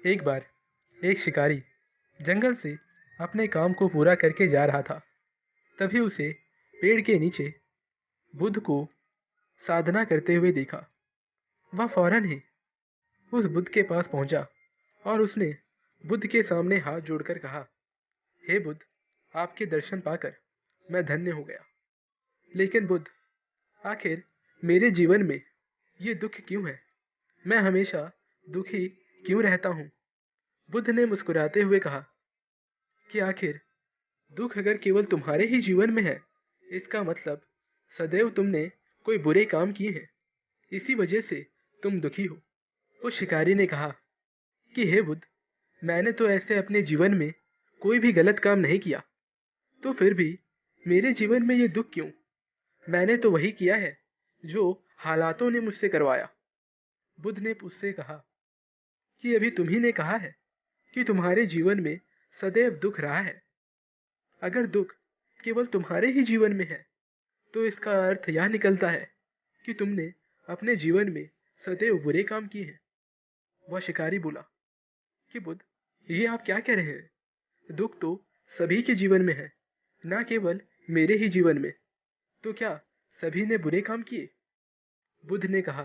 एक बार एक शिकारी जंगल से अपने काम को पूरा करके जा रहा था। तभी उसे पेड़ के नीचे बुद्ध को साधना करते हुए देखा। वह फौरन ही उस बुद्ध के पास पहुंचा और उसने बुद्ध के सामने हाथ जोड़कर कहा, हे बुद्ध, आपके दर्शन पाकर मैं धन्य हो गया। लेकिन बुद्ध, आखिर मेरे जीवन में ये दुख क्यों है? मैं हमेशा दुखी क्यों रहता हूँ? बुद्ध ने मुस्कुराते हुए कहा कि आखिर दुख अगर केवल तुम्हारे ही जीवन में है, इसका मतलब सदैव तुमने कोई बुरे काम किए हैं, इसी वजह से तुम दुखी हो। उस शिकारी ने कहा कि हे बुद्ध, मैंने तो ऐसे अपने जीवन में कोई भी गलत काम नहीं किया, तो फिर भी मेरे जीवन में ये दुख क्यों? मैंने तो वही किया है जो हालातों ने मुझसे करवाया। बुद्ध ने उससे कहा कि अभी तुम्ही ने कहा है कि तुम्हारे जीवन में सदैव दुख रहा है। अगर दुख केवल तुम्हारे ही जीवन में है, तो इसका अर्थ यह निकलता है कि तुमने अपने जीवन में सदैव बुरे काम किए हैं। वह शिकारी बोला कि बुद्ध, ये आप क्या कह रहे हैं? दुख तो सभी के जीवन में है, ना केवल मेरे ही जीवन में। तो क्या सभी ने बुरे काम किए? बुद्ध ने कहा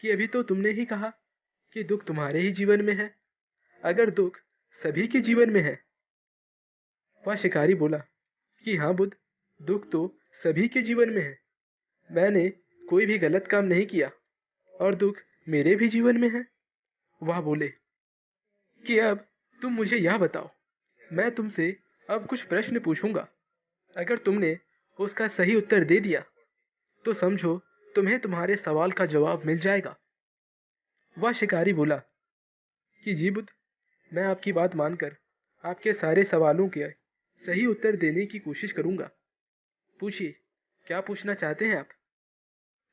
कि अभी तो तुमने ही कहा कि दुख तुम्हारे ही जीवन में है। अगर दुख सभी के जीवन में है, वह शिकारी बोला कि हाँ बुद्ध, दुख तो सभी के जीवन में है। मैंने कोई भी गलत काम नहीं किया और दुख मेरे भी जीवन में है। वह बोले कि अब तुम मुझे यह बताओ, मैं तुमसे अब कुछ प्रश्न पूछूंगा। अगर तुमने उसका सही उत्तर दे दिया, तो समझो तुम्हें तुम्हारे सवाल का जवाब मिल जाएगा। वह शिकारी बोला कि जी बुद्ध, मैं आपकी बात मानकर आपके सारे सवालों के सही उत्तर देने की कोशिश करूंगा। पूछिए, क्या पूछना चाहते हैं आप?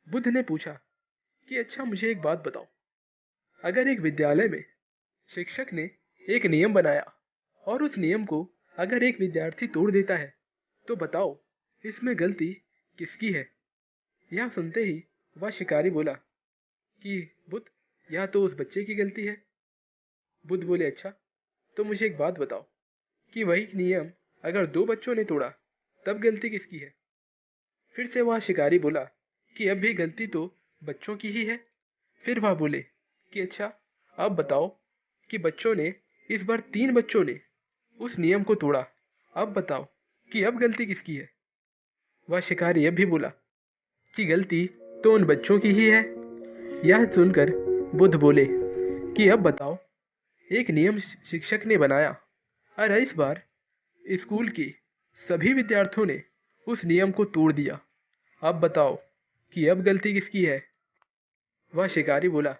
बुद्ध ने पूछा कि अच्छा, मुझे एक बात बताओ। अगर एक विद्यालय में शिक्षक ने एक नियम बनाया और उस नियम को अगर एक विद्यार्थी तोड़ देता है, तो बताओ इसमें गलती किसकी है? यह सुनते ही वह शिकारी बोला कि बुद्ध, यह तो उस बच्चे की गलती है। बुद्ध बोले, अच्छा, तो मुझे एक बात बताओ कि वही नियम अगर दो बच्चों ने तोड़ा, तब गलती किसकी है? फिर से वह शिकारी बोला कि अब भी गलती तो बच्चों की ही है। फिर वह बोले कि अच्छा, अब बताओ कि बच्चों ने इस बार तीन बच्चों ने उस नियम को तोड़ा। अब बताओ कि अब गलती किसकी है? वह शिकारी अब भी बोला कि गलती तो उन बच्चों की ही है। यह सुनकर बुद्ध बोले कि अब बताओ, एक नियम शिक्षक ने बनाया और इस बार स्कूल के सभी विद्यार्थियों ने उस नियम को तोड़ दिया। अब बताओ कि अब गलती किसकी है? वह शिकारी बोला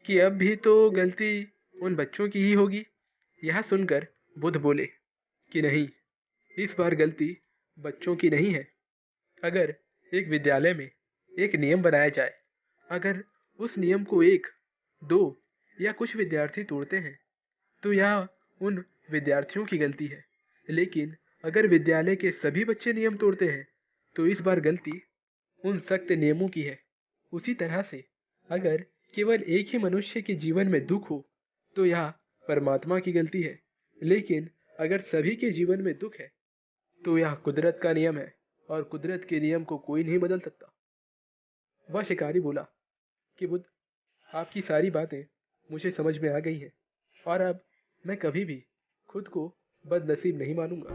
कि अब भी तो गलती उन बच्चों की ही होगी। यह सुनकर बुद्ध बोले कि नहीं, इस बार गलती बच्चों की नहीं है। अगर एक विद्यालय में एक नियम बनाया जाए, अगर उस नियम को एक, दो या कुछ विद्यार्थी तोड़ते हैं, तो यह उन विद्यार्थियों की गलती है। लेकिन अगर विद्यालय के सभी बच्चे नियम तोड़ते हैं, तो इस बार गलती उन सख्त नियमों की है। उसी तरह से अगर केवल एक ही मनुष्य के जीवन में दुख हो, तो यह परमात्मा की गलती है। लेकिन अगर सभी के जीवन में दुख है, तो यह कुदरत का नियम है और कुदरत के नियम को कोई नहीं बदल सकता। वह शिकारी बोला कि बुद्ध, आपकी सारी बातें मुझे समझ में आ गई हैं और अब मैं कभी भी खुद को बदनसीब नहीं मानूंगा।